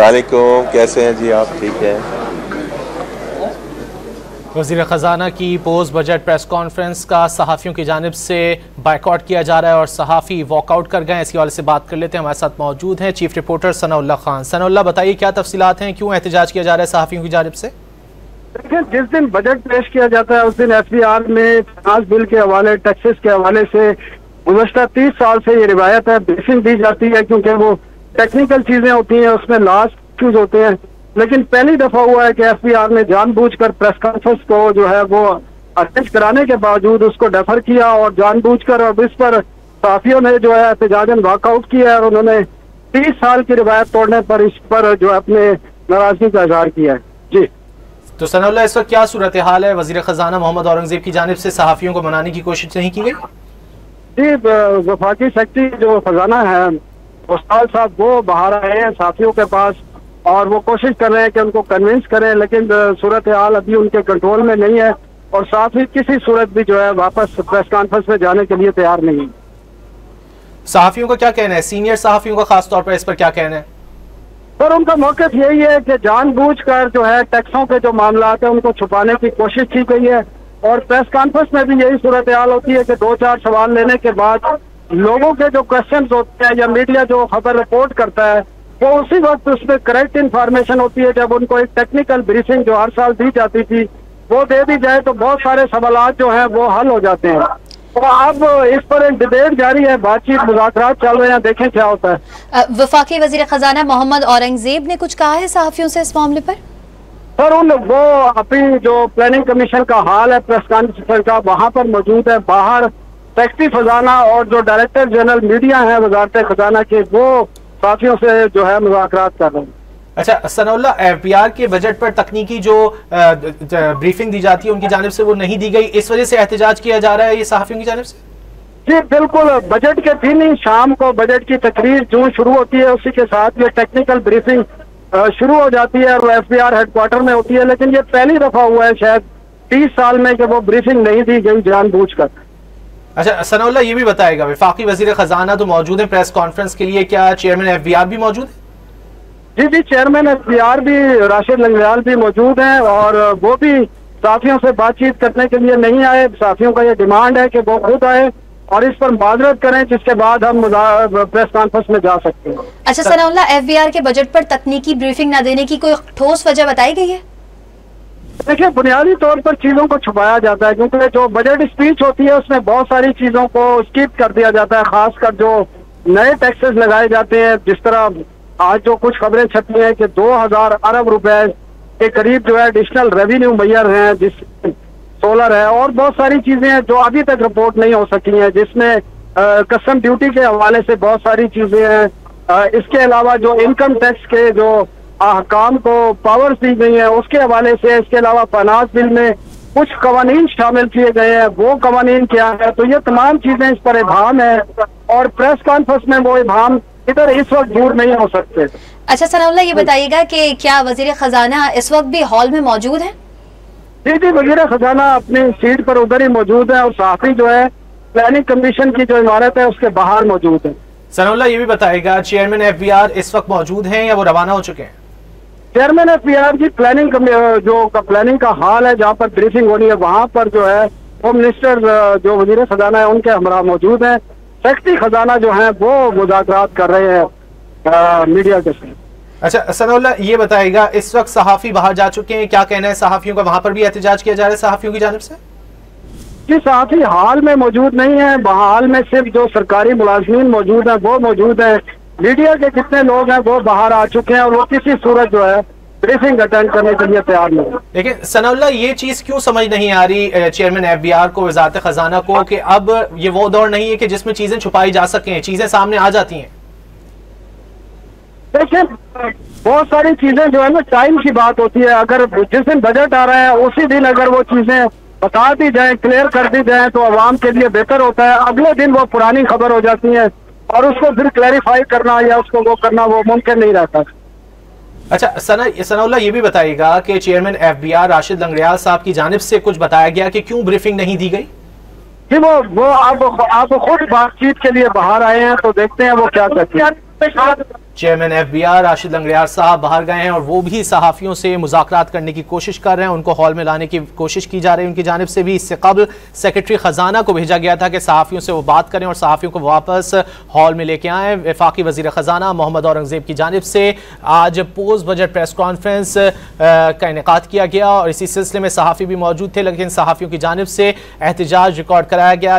अस्सलामुअलैकुम, कैसे हैं जी आप? ठीक है। वज़ीर ख़जाना की पोस्ट बजट प्रेस कॉन्फ्रेंस का सहाफ़ियों की जानिब से बाइकआउट किया जा रहा है और सहाफ़ी वॉकआउट कर गए। इसी हवाले से बात कर लेते हैं। हमारे साथ मौजूद हैं चीफ रिपोर्टर सनाउल्लाह खान। सनाउल्लाह, बताइए क्या तफसीलात हैं, क्यों एहतजाज किया जा रहा है सहाफ़ियों की जानिब से? देखिए, जिस दिन बजट पेश किया जाता है उस दिन SBR में फाइनेंस बिल के हवाले, टैक्सेस के हवाले से गुज़श्ता 30 साल से ये रिवायत है, ब्रीफिंग दी जाती है, क्योंकि वो टेक्निकल चीजें होती हैं, उसमें लास्ट इश्यूज होते हैं। लेकिन पहली दफा हुआ है कि SBR ने जानबूझकर प्रेस कॉन्फ्रेंस को जो है वो अटेंड कराने के बावजूद उसको डेफर किया और जानबूझकर अब इस पर सहाफियों ने जो है एहतजाजन वॉकआउट किया और उन्होंने 30 साल की रिवायत तोड़ने पर इस पर जो है अपने नाराजगी का इजहार किया है। जी तो सनाउल्लाह, इस वक्त क्या सूरत हाल है? वज़ीर ख़जाना मोहम्मद औरंगज़ेब की जानिब से सहाफ़ियों को मनाने की कोशिश नहीं की गई? जी, वफाकी सेक्रेटरी जो खजाना है उस्ताद साहब वो बाहर आए हैं सहाफियों के पास और वो कोशिश कर रहे हैं कि उनको कन्विंस करें, लेकिन सूरत हाल अभी उनके कंट्रोल में नहीं है और सहाफी किसी सूरत भी जो है वापस प्रेस कॉन्फ्रेंस में जाने के लिए तैयार नहीं है। सहाफियों का क्या कहना है, सीनियर सहाफियों का खास तौर पर इस पर क्या कहना है? सर, उनका मौक़िफ़ यही है कि जानबूझकर जो है टैक्सों के जो मामला है उनको छुपाने की कोशिश की गई है और प्रेस कॉन्फ्रेंस में भी यही सूरत हाल होती है कि 2-4 सवाल लेने के बाद लोगों के जो क्वेश्चन होते हैं या मीडिया जो खबर रिपोर्ट करता है वो उसी वक्त उसमें करेक्ट इंफॉर्मेशन होती है। जब उनको एक टेक्निकल ब्रीफिंग जो हर साल दी जाती थी वो दे दी जाए तो बहुत सारे सवालात जो हैं वो हल हो जाते हैं। तो अब इस पर एक डिबेट जारी है, बातचीत मुज़ाकरात चल रहे हैं, देखें क्या होता है। वफाकी वज़ीर ख़जाना मोहम्मद औरंगज़ेब ने कुछ कहा है सहाफ़ियों से इस मामले पर? सर, वो अपनी जो प्लानिंग कमीशन का हाल है प्रेस कॉन्फ्रेंस का वहाँ पर मौजूद है। बाहर सेक्रेटरी खजाना और जो डायरेक्टर जनरल मीडिया है वजारत खजाना के वो साथियों से जो है मुज़ाकरात कर रहे हैं। अच्छा सनाउल्लाह, FBR के बजट पर तकनीकी जो ब्रीफिंग दी जाती है उनकी जानिब से वो नहीं दी गई, इस वजह से एहतजाज किया जा रहा है ये सहाफ़ियों की जानिब से? जी बिल्कुल, बजट के दिन ही शाम को बजट की तकरीर जो शुरू होती है उसी के साथ ये टेक्निकल ब्रीफिंग शुरू हो जाती है और वो FBR हेडक्वार्टर में होती है। लेकिन ये पहली दफा हुआ है शायद 30 साल में कि वो ब्रीफिंग नहीं दी गई जानबूझकर। अच्छा सनाउल्लाह, ये भी बताएगा वफाकी वज़ीर ख़जाना तो मौजूद है प्रेस कॉन्फ्रेंस के लिए, क्या चेयरमैन FBR भी मौजूद है? जी, चेयरमैन FBR भी राशिद लंगड़ियाल भी मौजूद हैं और वो भी साथियों से बातचीत करने के लिए नहीं आए। साथियों का ये डिमांड है कि वो खुद आए और इस पर माजरत करें, जिसके बाद हम प्रेस कॉन्फ्रेंस में जा सकते हैं। अच्छा सनाउल्लाह, FBR के बजट पर तकनीकी ब्रीफिंग न देने की कोई ठोस वजह बताई गई है? देखिए, बुनियादी तौर पर चीजों को छुपाया जाता है क्योंकि जो बजट स्पीच होती है उसमें बहुत सारी चीजों को स्किप कर दिया जाता है, खासकर जो नए टैक्सेस लगाए जाते हैं। जिस तरह आज जो कुछ खबरें छपी हैं कि 2000 अरब रुपए के करीब जो है एडिशनल रेवेन्यू मुहैया हैं, जिस सोलर है और बहुत सारी चीजें हैं जो अभी तक रिपोर्ट नहीं हो सकी हैं, जिसमें कस्टम ड्यूटी के हवाले से बहुत सारी चीजें हैं। इसके अलावा जो इनकम टैक्स के जो अहकाम को पावर्स दी गई हैं उसके हवाले से, इसके अलावा फाइनेंस बिल में कुछ कवानीन शामिल किए गए हैं, वो कवानीन क्या है। तो ये तमाम चीजें इस पर इबाम है और प्रेस कॉन्फ्रेंस में वो इबाम इधर इस वक्त दूर नहीं हो सकते। अच्छा सनाउल्लाह, ये बताइएगा कि क्या वज़ीर ख़जाना इस वक्त भी हॉल में मौजूद है? जी, वज़ीर ख़जाना अपनी सीट पर उधर ही मौजूद है और सहाफ़ी जो है प्लानिंग कमीशन की जो इमारत है उसके बाहर मौजूद है। सनाउल्लाह, ये भी बताएगा चेयरमैन FBR इस वक्त मौजूद हैं या वो रवाना हो चुके हैं? चेयरमैन FBR की प्लानिंग का हाल है जहाँ पर ब्रीफिंग होनी है, वहाँ पर जो है होम मिनिस्टर जो वज़ीर ख़जाना है उनके हमरा मौजूद हैं। सेक्रेटरी खजाना जो है वो मुज़ाकरात कर रहे हैं मीडिया के साथ। अच्छा सनाउल्लाह, ये बताएगा इस वक्त सहाफ़ी बाहर जा चुके हैं, क्या कहना है सहाफ़ियों का? वहाँ पर भी एहतजाज किया जा रहा है सहाफ़ियों की जानिब से? जी, सहाफ़ी हाल में मौजूद नहीं है, हाल में सिर्फ जो सरकारी मुलाज़मीन मौजूद हैं वो मौजूद हैं। मीडिया के जितने लोग हैं वो बाहर आ चुके हैं और वो किसी सूरत जो है ब्रीफिंग अटेंड करने के लिए तैयार नहीं। लेकिन सनाउल्लाह, ये चीज क्यों समझ नहीं आ रही चेयरमैन FBR को, वज़ारत ख़जाना को, कि अब ये वो दौर नहीं है कि जिसमें चीजें छुपाई जा सकें, चीजें सामने आ जाती हैं? देखिए, बहुत सारी चीजें जो है ना टाइम की बात होती है। अगर जिस दिन बजट आ रहा है उसी दिन अगर वो चीजें बता दी जाए, क्लियर कर दी जाए तो आवाम के लिए बेहतर होता है। अगले दिन वो पुरानी खबर हो जाती है और उसको फिर क्लैरिफाई करना या उसको वो करना वो मुमकिन नहीं रहता। अच्छा सनाउल्लाह, ये भी बताइएगा कि चेयरमैन FBR राशिद लंगड़ियाल साहब की जानिब से कुछ बताया गया कि क्यों ब्रीफिंग नहीं दी गई? जी, वो आप खुद बातचीत के लिए बाहर आए हैं तो देखते हैं वो क्या कहते हैं। चेयरमैन FBI राशिद लंगड़ियार साहब बाहर गए हैं और वो भी सहाफ़ियों से मुज़ाकरात करने की कोशिश कर रहे हैं, उनको हॉल में लाने की कोशिश की जा रही है उनकी जानिब से भी। इससे कबल सेक्रेटरी ख़जाना को भेजा गया था कि सहाफ़ियों से वो बात करें और सहाफ़ियों को वापस हॉल में लेके आएँ। वफाकी वज़ीर ख़जाना मोहम्मद औरंगज़ेब की जानिब से आज पोस्ट बजट प्रेस कॉन्फ्रेंस का इनेकाद किया गया और इसी सिलसिले में सहाफ़ी भी मौजूद थे, लेकिन सहाफ़ियों की जानिब से एहतजाज रिकॉर्ड कराया गया।